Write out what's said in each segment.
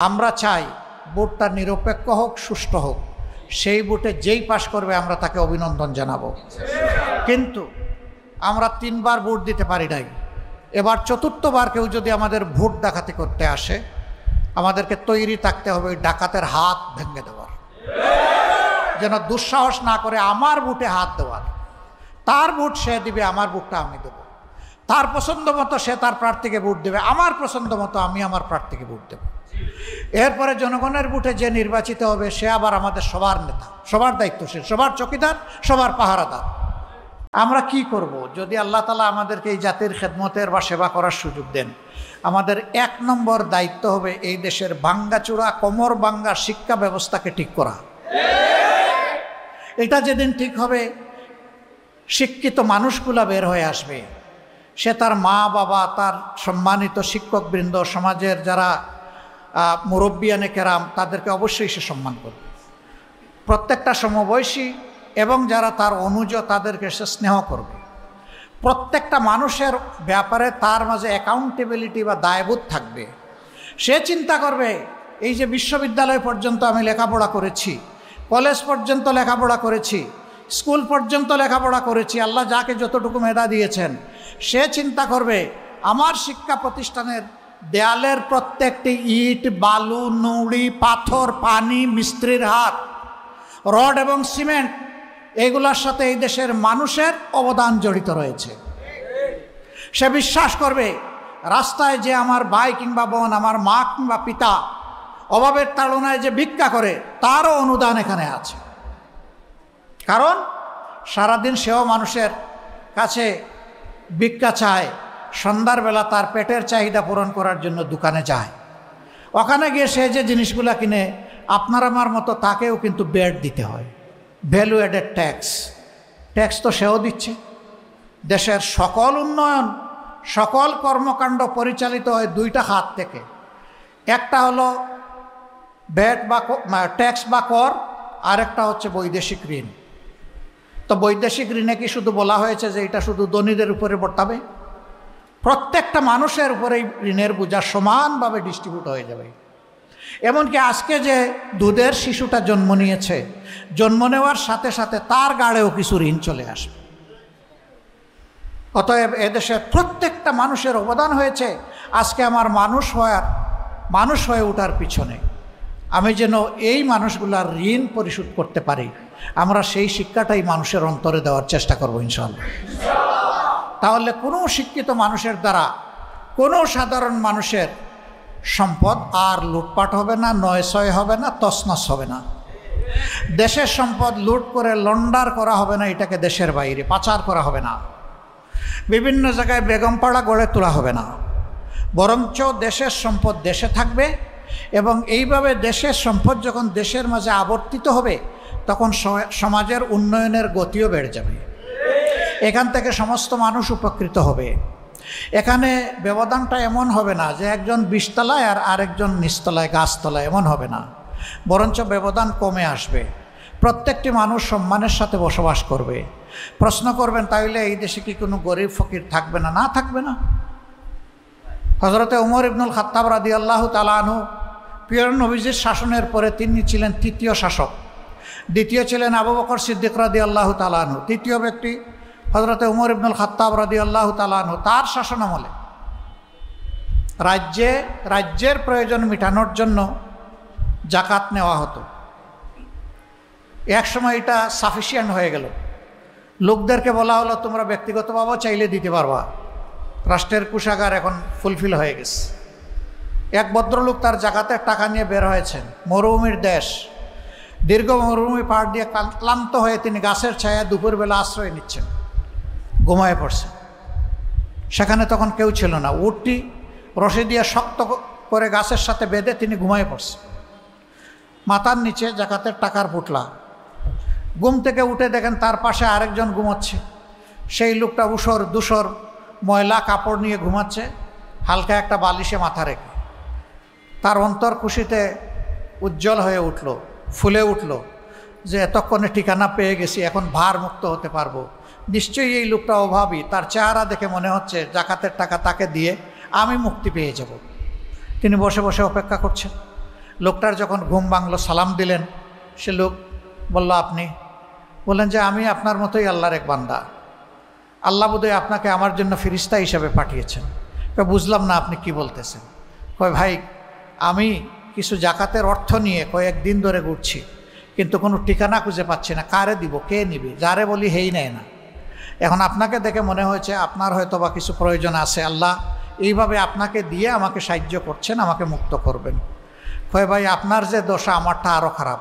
আমরা চাই ভোটটা নিরপেক্ষ হোক, সুষ্ঠু হোক। সেই ভোটে যেই পাশ করবে আমরা তাকে অভিনন্দন জানাবো। কিন্তু আমরা 3 বার ভোট দিতে পারি নাই। এবার 4র্থবার কেউ যদি আমাদের ভোট ডাকাতি করতে আসে, আমাদেরকে তৈরি থাকতে হবে ওই ডাকাতের হাত ভেঙে দেওয়ার, যেন দুঃসাহস না করে আমার ভোটে হাত দেওয়ার। তার ভোট সে দিবে, আমার ভোটটা আমি দেব। তার পছন্দ মতো সে তার প্রার্থীকে ভোট দেবে, আমার পছন্দ মতো আমি আমার প্রার্থীকে ভোট দেব। এরপরে জনগণের ভোটে যে নির্বাচিত হবে সে আবার আমাদের সবার নেতা, সবার দায়িত্বশীল, সবার চকিদার, সবার পাহারাদার। আমরা কি করব যদি আল্লাহ তাআলা আমাদেরকে এই জাতির খেদমতের বা সেবা করার সুযোগ দেন? আমাদের 1 নম্বর দায়িত্ব হবে এই দেশের ভাঙ্গাচোরা, কোমর ভাঙ্গা শিক্ষা ব্যবস্থাকে ঠিক করা। এটা যেদিন ঠিক হবে, শিক্ষিত মানুষগুলা বের হয়ে আসবে। সে তার মা বাবা, তার সম্মানিত শিক্ষকবৃন্দ, সমাজের যারা মুরব্বিয়ানে কেরাম, তাদেরকে অবশ্যই সে সম্মান করবে। প্রত্যেকটা সমবয়সী এবং যারা তার অনুজ, তাদেরকে সে স্নেহ করবে। প্রত্যেকটা মানুষের ব্যাপারে তার মাঝে অ্যাকাউন্টেবিলিটি বা দায়বোধ থাকবে। সে চিন্তা করবে এই যে বিশ্ববিদ্যালয় পর্যন্ত আমি লেখাপড়া করেছি, কলেজ পর্যন্ত লেখাপড়া করেছি, স্কুল পর্যন্ত লেখাপড়া করেছি, আল্লাহ যাকে যতটুকু মেধা দিয়েছেন, সে চিন্তা করবে আমার শিক্ষা প্রতিষ্ঠানের দেয়ালের প্রত্যেকটি ইট, বালু, নুড়ি, পাথর, পানি, মিস্ত্রির হাত, রড এবং সিমেন্ট, এগুলোর সাথে এই দেশের মানুষের অবদান জড়িত রয়েছে। সে বিশ্বাস করবে রাস্তায় যে আমার ভাই কিংবা বোন, আমার মা কিংবা পিতা অভাবের তাড়নায় যে ভিক্ষা করে, তারও অনুদান এখানে আছে। কারণ সারাদিন সেও মানুষের কাছে ভিক্ষা চায়, সন্ধ্যার বেলা তার পেটের চাহিদা পূরণ করার জন্য দোকানে যায়। ওখানে গিয়ে সে যে জিনিসগুলো কিনে, আপনার আমার মতো তাকেও কিন্তু বেড দিতে হয়, ভ্যালু অ্যাডেড ট্যাক্স। ট্যাক্স তো সেও দিচ্ছে। দেশের সকল উন্নয়ন, সকল কর্মকাণ্ড পরিচালিত হয় 2টা হাত থেকে। একটা হলো ভ্যাট বা ট্যাক্স বা কর, আরেকটা হচ্ছে বৈদেশিক ঋণ। তো বৈদেশিক ঋণে কি শুধু বলা হয়েছে যে এটা শুধু ধনীদের উপরে বর্তাবে? প্রত্যেকটা মানুষের উপরেই ঋণের বোঝা সমানভাবে ডিস্ট্রিবিউট হয়ে যাবে। এমনকি আজকে যে দুধের শিশুটা জন্ম নিয়েছে, জন্ম নেওয়ার সাথে সাথে তার গাড়েও কিছু ঋণ চলে আসবে। অতএব এদেশের প্রত্যেকটা মানুষের অবদান হয়েছে আজকে আমার মানুষ হয়ে ওঠার পিছনে। আমি যেন এই মানুষগুলার ঋণ পরিশোধ করতে পারি, আমরা সেই শিক্ষাটাই মানুষের অন্তরে দেওয়ার চেষ্টা করব ইনশাআল্লাহ। তাহলে কোনো শিক্ষিত মানুষের দ্বারা কোনো সাধারণ মানুষের সম্পদ আর লুটপাট হবে না, নয়ছয় হবে না, তছনছ হবে না। দেশের সম্পদ লুট করে লন্ডার করা হবে না, এটাকে দেশের বাইরে পাচার করা হবে না, বিভিন্ন জায়গায় বেগমপাড়া গড়ে তোলা হবে না। বরঞ্চ দেশের সম্পদ দেশে থাকবে এবং এইভাবে দেশের সম্পদ যখন দেশের মাঝে আবর্তিত হবে, তখন সমাজের উন্নয়নের গতিও বেড়ে যাবে। এখান থেকে সমস্ত মানুষ উপকৃত হবে। এখানে ব্যবধানটা এমন হবে না যে একজন 20 তলায় আর আরেকজন নিচতলায়, গাছতলায়, এমন হবে না। বরঞ্চ ব্যবধান কমে আসবে। প্রত্যেকটি মানুষ সম্মানের সাথে বসবাস করবে। প্রশ্ন করবেন, তাইলে এই দেশে কি কোনো গরিব ফকির থাকবে না? না, থাকবে না। হযরতে উমর ইবনুল খাত্তাব রাদিয়াল্লাহু তাআলা আনহু, প্রিয় নবীজির শাসনের পরে তিনি ছিলেন 3য় শাসক। দ্বিতীয় ছিলেন আবু বকর সিদ্দিক রাদিয়াল্লাহু তাআলা আনহু। 3য় ব্যক্তি হযরতে উমর ইবনুল খাত্তাব রাদিয়াল্লাহু তাআলা আনহু। তার শাসনামলে রাজ্যের প্রয়োজন মেটানোর জন্য জাকাত নেওয়া হতো। একসময় এটা সাফিসিয়েন্ট হয়ে গেল। লোকদেরকে বলা হলো, তোমরা ব্যক্তিগতভাবে চাইলে দিতে পারবা, রাষ্ট্রের কোষাগার এখন ফুলফিল হয়ে গেছে। এক ভদ্রলোক তার জাকাতের টাকা নিয়ে বের হয়েছেন। মরুভূমির দেশ, দীর্ঘ মরুভূমি পার দিয়ে ক্লান্ত হয়ে তিনি গাছের ছায়া দুপুরবেলা আশ্রয় নিচ্ছেন, ঘুমায় পড়ছেন। সেখানে তখন কেউ ছিল না। উটটি রশি দিয়ে শক্ত করে গাছের সাথে বেঁধে তিনি ঘুমায় পড়ছেন। মাথার নিচে জাকাতের টাকার পুটলা। ঘুম থেকে উঠে দেখেন তার পাশে আরেকজন ঘুমাচ্ছে। সেই লোকটা ধূসর ময়লা কাপড় নিয়ে ঘুমাচ্ছে, হালকা একটা বালিশে মাথা রেখে। তার অন্তর খুশিতে উজ্জ্বল হয়ে উঠল, ফুলে উঠল যে এতক্ষণে ঠিকানা পেয়ে গেছি, এখন ভার মুক্ত হতে পারবো। নিশ্চয়ই এই লোকটা অভাবী, তার চেহারা দেখে মনে হচ্ছে জাকাতের টাকা তাকে দিয়ে আমি মুক্তি পেয়ে যাব। তিনি বসে বসে অপেক্ষা করছেন। লোকটার যখন ঘুম ভাঙলো, সালাম দিলেন, সে লোক বলল, আপনি? বললেন যে আমি আপনার মতোই আল্লাহর এক বান্দা, আল্লাহ বোধহয় আপনাকে আমার জন্য ফেরেশতা হিসাবে পাঠিয়েছেন। বুঝলাম না আপনি কি বলতেছেন। কয় ভাই, আমি কিছু জাকাতের অর্থ নিয়ে কয়েকদিন ধরে ঘুরছি, কিন্তু কোনো ঠিকানা খুঁজে পাচ্ছি না, কারে দিব, কে নিবে, যারে বলি হেই নেয় না। এখন আপনাকে দেখে মনে হয়েছে আপনার হয়তো বা কিছু প্রয়োজন আছে, আল্লাহ এইভাবে আপনাকে দিয়ে আমাকে সাহায্য করছেন, আমাকে মুক্ত করবেন। কয় ভাই, আপনার যে দশা আমারটা আরও খারাপ,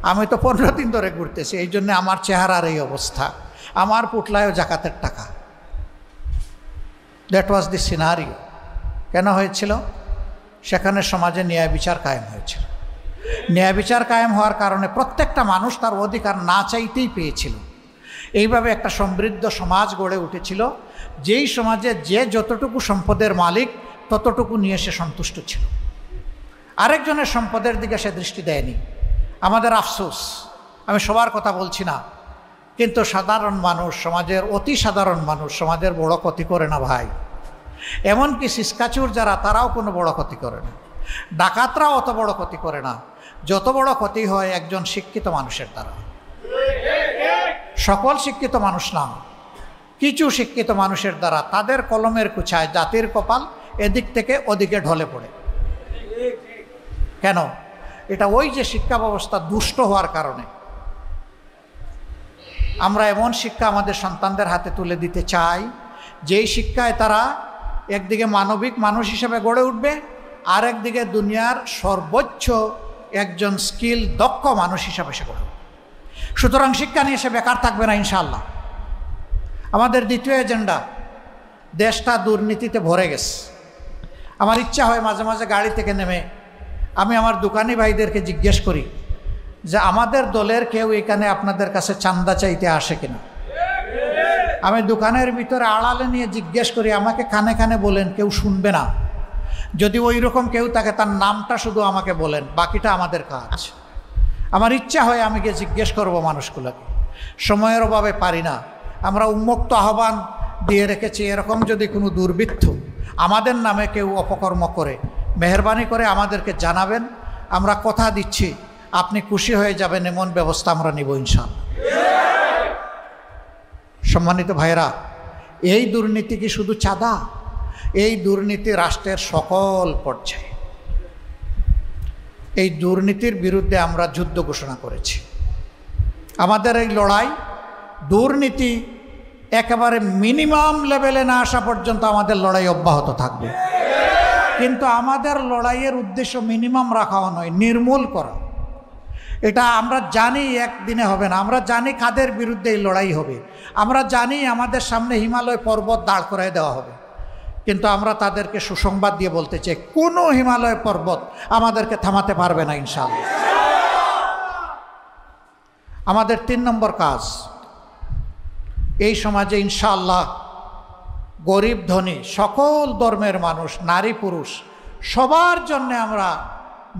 আমি তো 15 দিন ধরে ঘুরতেছি, এই জন্য আমার চেহারার এই অবস্থা, আমার পুটলায়ও জাকাতের টাকা। That was the scenario. কেন হয়েছিল? সেখানে সমাজে ন্যায় বিচার কায়েম হয়েছিল। ন্যায় বিচার কায়েম হওয়ার কারণে প্রত্যেকটা মানুষ তার অধিকার না চাইতেই পেয়েছিল। এইভাবে একটা সমৃদ্ধ সমাজ গড়ে উঠেছিল, যেই সমাজে যে যতটুকু সম্পদের মালিক ততটুকু নিয়ে সে সন্তুষ্ট ছিল, আরেকজনের সম্পদের দিকে সে দৃষ্টি দেয়নি। আমাদের আফসোস, আমি সবার কথা বলছি না, কিন্তু সাধারণ মানুষ, সমাজের অতি সাধারণ মানুষ সমাজের বড় ক্ষতি করে না ভাই। এমনকি সিসকাচুর যারা, তারাও কোনো বড় ক্ষতি করে না, ডাকাতরাও অত বড় ক্ষতি করে না। যত বড় ক্ষতি হয় একজন শিক্ষিত মানুষের দ্বারা। সকল শিক্ষিত মানুষ না, কিছু শিক্ষিত মানুষের দ্বারা, তাদের কলমের কুচায় জাতির কপাল এদিক থেকে ওদিকে ঢলে পড়ে। কেন? এটা ওই যে শিক্ষা ব্যবস্থা দুষ্ট হওয়ার কারণে। আমরা এমন শিক্ষা আমাদের সন্তানদের হাতে তুলে দিতে চাই, যেই শিক্ষায় তারা একদিকে মানবিক মানুষ হিসেবে গড়ে উঠবে, আর একদিকে দুনিয়ার সর্বোচ্চ একজন স্কিল দক্ষ মানুষ হিসাবে সে গড়ে উঠবে। সুতরাং শিক্ষা নিয়ে সে বেকার থাকবে না ইনশাআল্লাহ। আমাদের দ্বিতীয় এজেন্ডা, দেশটা দুর্নীতিতে ভরে গেছে। আমার ইচ্ছা হয় মাঝে মাঝে গাড়ি থেকে নেমে আমি আমার দোকানি ভাইদেরকে জিজ্ঞেস করি যে আমাদের দলের কেউ এখানে আপনাদের কাছে চাঁদা চাইতে আসে কিনা। আমি দোকানের ভিতরে আড়ালে নিয়ে জিজ্ঞেস করি, আমাকে কানে কানে বলেন, কেউ শুনবে না। যদি ওই রকম কেউ থাকে তার নামটা শুধু আমাকে বলেন, বাকিটা আমাদের কাজ। আমার ইচ্ছা হয় আমি গিয়ে জিজ্ঞেস করব মানুষগুলোকে, সময়ের অভাবে পারি না। আমরা উন্মুক্ত আহ্বান দিয়ে রেখেছি, এরকম যদি কোনো দুর্বৃত্ত আমাদের নামে কেউ অপকর্ম করে, মেহরবানি করে আমাদেরকে জানাবেন। আমরা কথা দিচ্ছি, আপনি খুশি হয়ে যাবেন, এমন ব্যবস্থা আমরা নিব ইনশাআল্লাহ। সম্মানিত ভাইরা, এই দুর্নীতি কি শুধু চাঁদা? এই দুর্নীতি রাষ্ট্রের সকল পর্যায়ে। এই দুর্নীতির বিরুদ্ধে আমরা যুদ্ধ ঘোষণা করেছি। আমাদের এই লড়াই দুর্নীতি একেবারে মিনিমাম লেভেলে না আসা পর্যন্ত আমাদের লড়াই অব্যাহত থাকবে। কিন্তু আমাদের লড়াইয়ের উদ্দেশ্য মিনিমাম রাখাও নয়, নির্মূল করা। এটা আমরা জানি একদিনে হবে না। আমরা জানি কাদের বিরুদ্ধে এই লড়াই হবে। আমরা জানি আমাদের সামনে হিমালয় পর্বত দাঁড় করায় দেওয়া হবে, কিন্তু আমরা তাদেরকে সুসংবাদ দিয়ে বলতে চাই, কোনো হিমালয় পর্বত আমাদেরকে থামাতে পারবে না ইনশাআল্লাহ। আমাদের 3 নম্বর কাজ, এই সমাজে ইনশাআল্লাহ গরিব ধনী সকল ধর্মের মানুষ, নারী পুরুষ সবার জন্য আমরা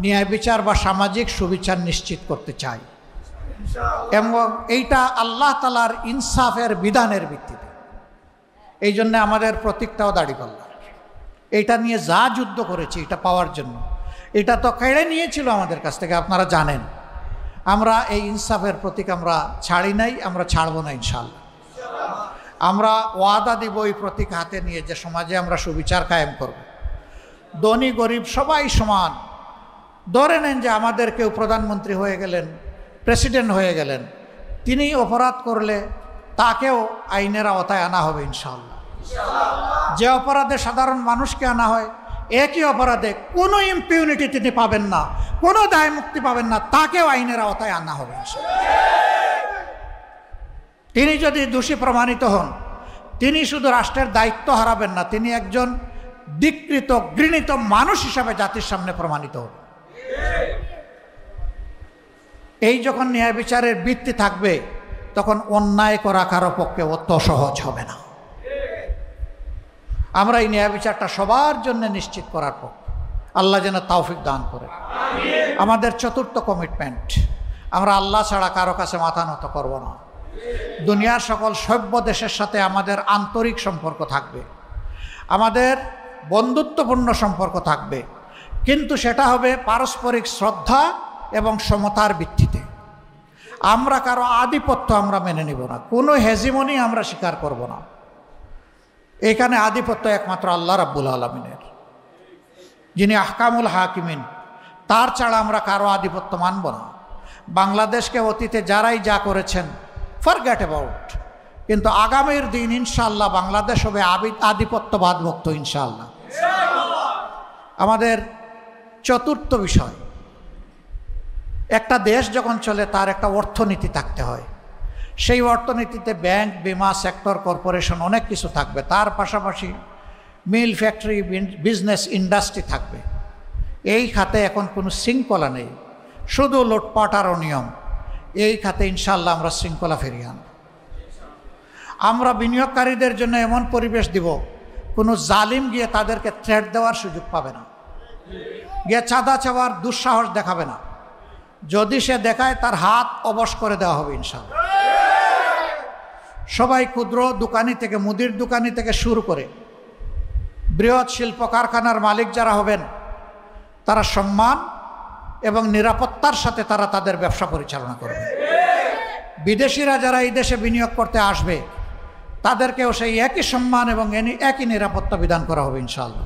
ন্যায় বিচার বা সামাজিক সুবিচার নিশ্চিত করতে চাই, এবং এইটা আল্লাহ তাআলার ইনসাফের বিধানের ভিত্তিতে। এই জন্য আমাদের প্রতীকটাও দাড়িপাল্লা। এইটা নিয়ে যা যুদ্ধ করেছি এটা পাওয়ার জন্য, এটা তো কেড়ে নিয়েছিল আমাদের কাছ থেকে, আপনারা জানেন। আমরা এই ইনসাফের প্রতীক আমরা ছাড়ি নাই, আমরা ছাড়ব না ইনশাআল্লাহ। আমরা ওয়াদা দিব এই প্রতীক হাতে নিয়ে যে সমাজে আমরা সুবিচার কায়েম করব। ধনী গরিব সবাই সমান। ধরে নেন যে আমাদের কেউ প্রধানমন্ত্রী হয়ে গেলেন, প্রেসিডেন্ট হয়ে গেলেন, তিনি অপরাধ করলে তাকেও আইনের আওতায় আনা হবে ইনশাআল্লাহ। যে অপরাধে সাধারণ মানুষকে আনা হয়, একই অপরাধে কোনো ইম্পিউনিটি তিনি পাবেন না, কোনো দায় মুক্তি পাবেন না, তাকেও আইনের আওতায় আনা হবে ইনশাআল্লাহ। তিনি যদি দোষী প্রমাণিত হন, তিনি শুধু রাষ্ট্রের দায়িত্ব হারাবেন না, তিনি একজন ধিক্কৃত ঘৃণিত মানুষ হিসাবে জাতির সামনে প্রমাণিত হন। এই যখন ন্যায় বিচারের ভিত্তি থাকবে, তখন অন্যায় করা কারো পক্ষে অত সহজ হবে না। আমরা এই ন্যায় বিচারটা সবার জন্য নিশ্চিত করার পক্ষে। আল্লাহ যেন তৌফিক দান করে। আমাদের 4র্থ কমিটমেন্ট, আমরা আল্লাহ ছাড়া কারো কাছে মাথা নত করব না। দুনিয়ার সকল সভ্য দেশের সাথে আমাদের আন্তরিক সম্পর্ক থাকবে, আমাদের বন্ধুত্বপূর্ণ সম্পর্ক থাকবে, কিন্তু সেটা হবে পারস্পরিক শ্রদ্ধা এবং সমতার ভিত্তিতে। আমরা কারো আধিপত্য আমরা মেনে নিব না, কোনো হেজিমনি আমরা স্বীকার করব না। এখানে আধিপত্য একমাত্র আল্লাহ রাব্বুল আলামিনের, যিনি আহকামুল হাকিমিন, তার ছাড়া আমরা কারো আধিপত্য মানব না। বাংলাদেশকে অতীতে যারাই যা করেছেন ফরগেট অ্যাবাউট, কিন্তু আগামীর দিন ইনশাআল্লাহ বাংলাদেশ হবে আধিপত্যবাদ মুক্ত ইনশাআল্লাহ। আমাদের চতুর্থ বিষয়, একটা দেশ যখন চলে তার একটা অর্থনীতি থাকতে হয়। সেই অর্থনীতিতে ব্যাংক, বিমা সেক্টর, কর্পোরেশন অনেক কিছু থাকবে, তার পাশাপাশি মিল, ফ্যাক্টরি, বিজনেস, ইন্ডাস্ট্রি থাকবে। এই খাতে এখন কোনো শৃঙ্খলা নেই, শুধু লুটপাট আর অনিয়ম। এই খাতে ইনশাআল্লাহ আমরা শৃঙ্খলা ফিরিয়ে আনব। আমরা বিনিয়োগকারীদের জন্য এমন পরিবেশ দিব, কোনো জালিম গিয়ে তাদেরকে থ্রেট দেওয়ার সুযোগ পাবে না, গিয়ে চাঁদা চাওয়ার দুঃসাহস দেখাবে না। যদি সে দেখায় তার হাত অবশ করে দেওয়া হবে ইনশাআল্লাহ। সবাই ক্ষুদ্র দোকানি থেকে, মুদির দোকানি থেকে শুরু করে বৃহৎ শিল্প কারখানার মালিক যারা হবেন, তারা সম্মান এবং নিরাপত্তার সাথে তারা তাদের ব্যবসা পরিচালনা করবে। বিদেশিরা যারা এই দেশে বিনিয়োগ করতে আসবে তাদেরকেও সেই একই সম্মান এবং একই নিরাপত্তা বিধান করা হবে ইনশাআল্লাহ।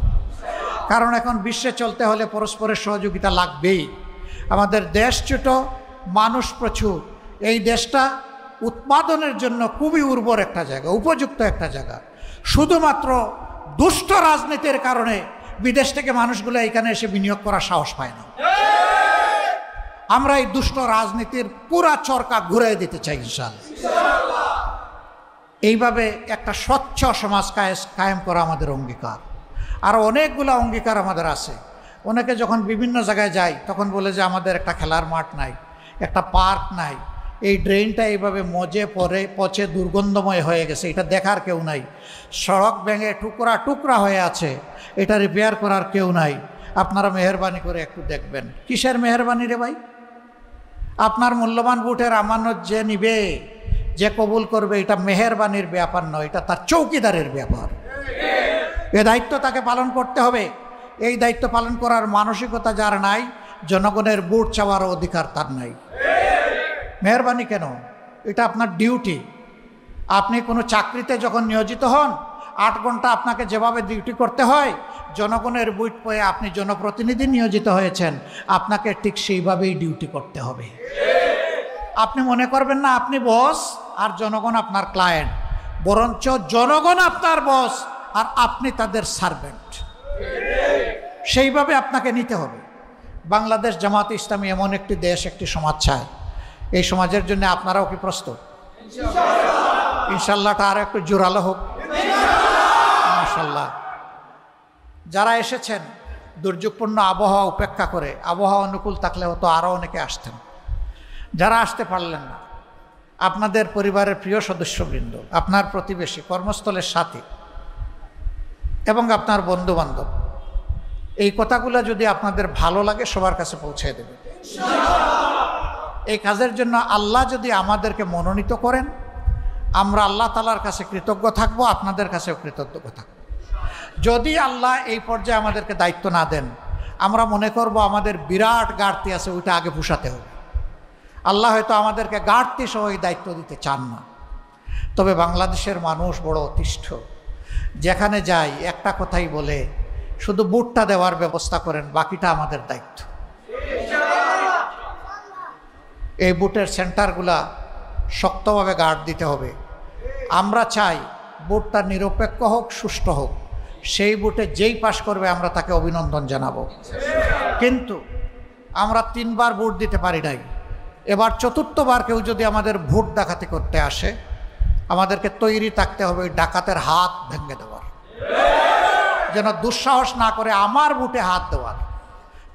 কারণ এখন বিশ্বে চলতে হলে পরস্পরের সহযোগিতা লাগবেই। আমাদের দেশ ছোট, মানুষ প্রচুর। এই দেশটা উৎপাদনের জন্য খুবই উর্বর একটা জায়গা, উপযুক্ত একটা জায়গা। শুধুমাত্র দুষ্ট রাজনীতির কারণে বিদেশ থেকে মানুষগুলো এখানে এসে বিনিয়োগ করার সাহস পায় না। আমরা এই দুষ্ট রাজনীতির পুরা চরকা ঘুরিয়ে দিতে চাই ইনশাআল্লাহ। এইভাবে একটা স্বচ্ছ সমাজ কায়েম করা আমাদের অঙ্গীকার। আর অনেকগুলো অঙ্গীকার আমাদের আছে। অনেকে যখন বিভিন্ন জায়গায় যায় তখন বলে যে আমাদের একটা খেলার মাঠ নাই, একটা পার্ক নাই, এই ড্রেনটা এইভাবে মজে পচে দুর্গন্ধময় হয়ে গেছে, এটা দেখার কেউ নাই, সড়ক ভেঙে টুকরা টুকরা হয়ে আছে, এটা রিপেয়ার করার কেউ নাই। আপনারা মেহরবানি করে একটু দেখবেন। কিসের মেহরবানি রে ভাই? আপনার মূল্যবান ভোটের আমানত যে নিবে, যে কবুল করবে, এটা মেহরবানির ব্যাপার নয়, এটা তার চৌকিদারের ব্যাপার। এ দায়িত্ব তাকে পালন করতে হবে। এই দায়িত্ব পালন করার মানসিকতা যার নাই, জনগণের ভোট চাওয়ার অধিকার তার নাই। মেহরবানি কেন? এটা আপনার ডিউটি। আপনি কোনো চাকরিতে যখন নিয়োজিত হন, 8 ঘন্টা আপনাকে যেভাবে ডিউটি করতে হয়, জনগণের ভোট পেয়ে আপনি জনপ্রতিনিধি নিয়োজিত হয়েছেন, আপনাকে ঠিক সেইভাবেই ডিউটি করতে হবে। আপনি মনে করবেন না আপনি বস আর জনগণ আপনার ক্লায়েন্ট, বরঞ্চ জনগণ আপনার বস আর আপনি তাদের সার্ভেন্ট। সেইভাবে আপনাকে নিতে হবে। বাংলাদেশ জামাত ইসলামী এমন একটি দেশ, একটি সমাজ চায়। এই সমাজের জন্য আপনারাও কি প্রস্তুত? ইনশাআল্লাহটা আর একটু জোরালো হোক মাশাআল্লাহ। যারা এসেছেন দুর্যোগপূর্ণ আবহাওয়া উপেক্ষা করে, আবহাওয়া অনুকূল থাকলে হয়তো আরও অনেকে আসতেন। যারা আসতে পারলেন না, আপনাদের পরিবারের প্রিয় সদস্যবৃন্দ, আপনার প্রতিবেশী, কর্মস্থলের সাথী এবং আপনার বন্ধুবান্ধব, এই কথাগুলো যদি আপনাদের ভালো লাগে সবার কাছে পৌঁছে দেবে। এই কাজের জন্য আল্লাহ যদি আমাদেরকে মনোনীত করেন, আমরা আল্লাহ তাআলার কাছে কৃতজ্ঞ থাকবো, আপনাদের কাছেও কৃতজ্ঞ থাকবো। যদি আল্লাহ এই পর্যায়ে আমাদেরকে দায়িত্ব না দেন, আমরা মনে করব আমাদের বিরাট ঘাটতি আছে, ওইটা আগে পুষাতে হবে। আল্লাহ হয়তো আমাদেরকে ঘাটতি সহ এই দায়িত্ব দিতে চান না। তবে বাংলাদেশের মানুষ বড় অতিষ্ঠ। যেখানে যাই একটা কথাই বলে, শুধু বুটটা দেওয়ার ব্যবস্থা করেন, বাকিটা আমাদের দায়িত্ব। এই বুটের সেন্টারগুলা শক্তভাবে গার্ড দিতে হবে। আমরা চাই বুটটা নিরপেক্ষ হোক, সুষ্ঠু হোক। সেই বুটে যেই পাশ করবে আমরা তাকে অভিনন্দন জানাবো। কিন্তু আমরা 3 বার ভোট দিতে পারি নাই, এবার 4র্থবার কেউ যদি আমাদের ভোট ডাকাতি করতে আসে, আমাদেরকে তৈরি থাকতে হবে ওই ডাকাতের হাত ভেঙে দেওয়ার, যেন দুঃসাহস না করে আমার ভোটে হাত দেওয়ার।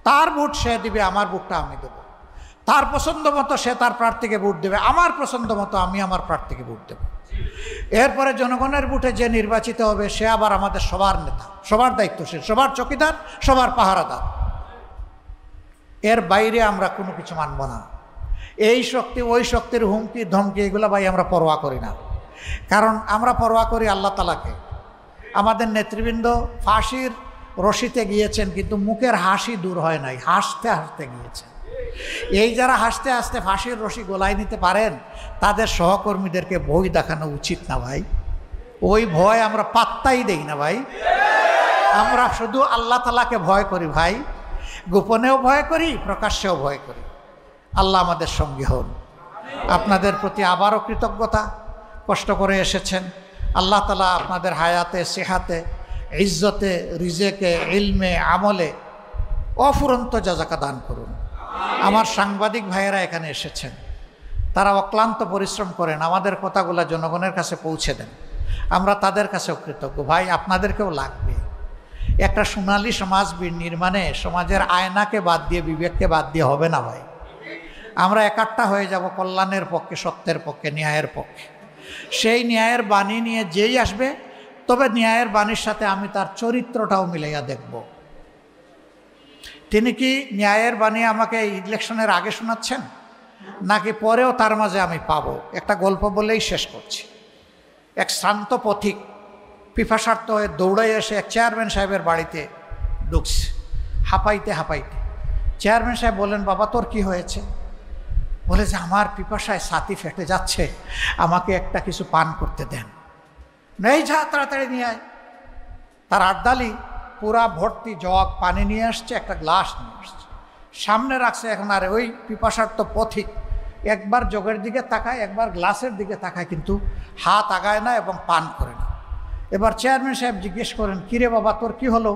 তার ভোট সে দিবে, আমার ভোটটা আমি দেব। তার পছন্দ মতো সে তার প্রার্থীকে ভোট দেবে, আমার পছন্দ মতো আমি আমার প্রার্থীকে ভোট দেব। এরপরে জনগণের ভোটে যে নির্বাচিত হবে সে আবার আমাদের সবার নেতা, সবার দায়িত্বশীল, সবার চকিদার, সবার পাহারাদার। এর বাইরে আমরা কোনো কিছু মানব না। এই শক্তি ওই শক্তির হুমকি ধমকি এগুলো ভাই আমরা পরোয়া করি না। কারণ আমরা পরোয়া করি আল্লাহ তাআলাকে। আমাদের নেতৃবৃন্দ ফাঁসির রশিতে গিয়েছেন, কিন্তু মুখের হাসি দূর হয় নাই, হাসতে হাসতে গিয়েছেন। এই যারা হাসতে হাসতে ফাঁসির রশি গলায় নিতে পারেন, তাদের সহকর্মীদেরকে ভয় দেখানো উচিত না ভাই? ওই ভয় আমরা পাত্তাই দেই না ভাই। আমরা শুধু আল্লাহ তাআলাকে ভয় করি ভাই, গোপনেও ভয় করি, প্রকাশ্যেও ভয় করি। আল্লাহ আমাদের সঙ্গী হন। আপনাদের প্রতি আবারও কৃতজ্ঞতা, কষ্ট করে এসেছেন। আল্লাহ তাআলা আপনাদের হায়াতে, সেহাতে, ইজ্জতে, রিজেকে, ইলমে, আমলে অফুরন্ত জাযাকা দান করুন। আমার সাংবাদিক ভাইয়েরা এখানে এসেছেন, তারা অক্লান্ত পরিশ্রম করেন, আমাদের কথাগুলো জনগণের কাছে পৌঁছে দেন। আমরা তাদের কাছেও কৃতজ্ঞ। ভাই, আপনাদেরকেও লাগবে। একটা সোনালী সমাজ নির্মাণে সমাজের আয়নাকে বাদ দিয়ে, বিবেককে বাদ দিয়ে হবে না ভাই। আমরা একাট্টা হয়ে যাব কল্যাণের পক্ষে, সত্যের পক্ষে, ন্যায়ের পক্ষে। সেই ন্যায়ের বাণী নিয়ে যেই আসবে, তবে ন্যায়ের বাণীর সাথে আমি তার চরিত্রটাও মিলাইয়া দেখব। তিনি কি ন্যায়ের বাণী আমাকে ইলেকশনের আগে শোনাচ্ছেন, নাকি পরেও তার মাঝে আমি পাবো? একটা গল্প বলেই শেষ করছি। এক শ্রান্ত পথিক পিপাসার্থ হয়ে দৌড়াই এসে এক চেয়ারম্যান সাহেবের বাড়িতে ঢুকছে, হাঁপাইতে হাঁপাইতে। চেয়ারম্যান সাহেব বললেন, বাবা তোর কি হয়েছে? বলে যে আমার পিপাসায় ছাতি ফেটে যাচ্ছে, আমাকে একটা কিছু পান করতে দেন। নেই, যা তাড়াতাড়ি নিয়ে আয়। তার আর্দালি পুরা ভর্তি জগ পানি নিয়ে আসছে, একটা গ্লাস নিয়ে আসছে, সামনে রাখছে। এখন আর ওই পিপাসার্থ পথিক একবার জগের দিকে তাকায়, একবার গ্লাসের দিকে তাকায়, কিন্তু হাত আগায় না এবং পান করে না। এবার চেয়ারম্যান সাহেব জিজ্ঞেস করেন, কিরে বাবা তোর কি হলো?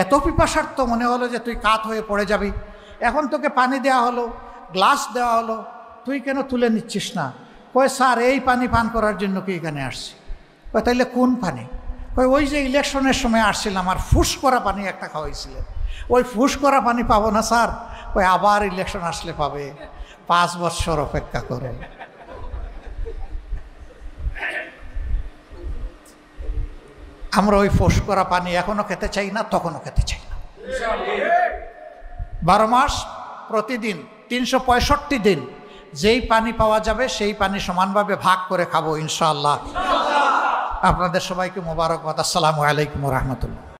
এত পিপাসার্থ মনে হলো যে তুই কাত হয়ে পড়ে যাবি। এখন তোকে পানি দেওয়া হলো, গ্লাস দেওয়া হলো, তুই কেন তুলে নিচ্ছিস না? কয় স্যার এই পানি পান করার জন্য কি এখানে আসছি। কয় তাইলে কোন পানি? কয় ওই যে ইলেকশনের সময় আসছিলাম, আর ফুস করা পানি একটা খাওয়াইছিলেন, ওই ফুস করা পানি পাবো না স্যার। কয় আবার ইলেকশন আসলে পাবে, 5 বছর অপেক্ষা করো। আমরা ওই ফুস করা পানি এখনো খেতে চাই না, তখনও খেতে চাই না। 12 মাস প্রতিদিন 365 দিন যেই পানি পাওয়া যাবে সেই পানি সমানভাবে ভাগ করে খাবো ইনশাআল্লাহ। আপনাদের সবাইকে মোবারকবাদ। আসসালামু আলাইকুম ওয়া রাহমাতুল্লাহ।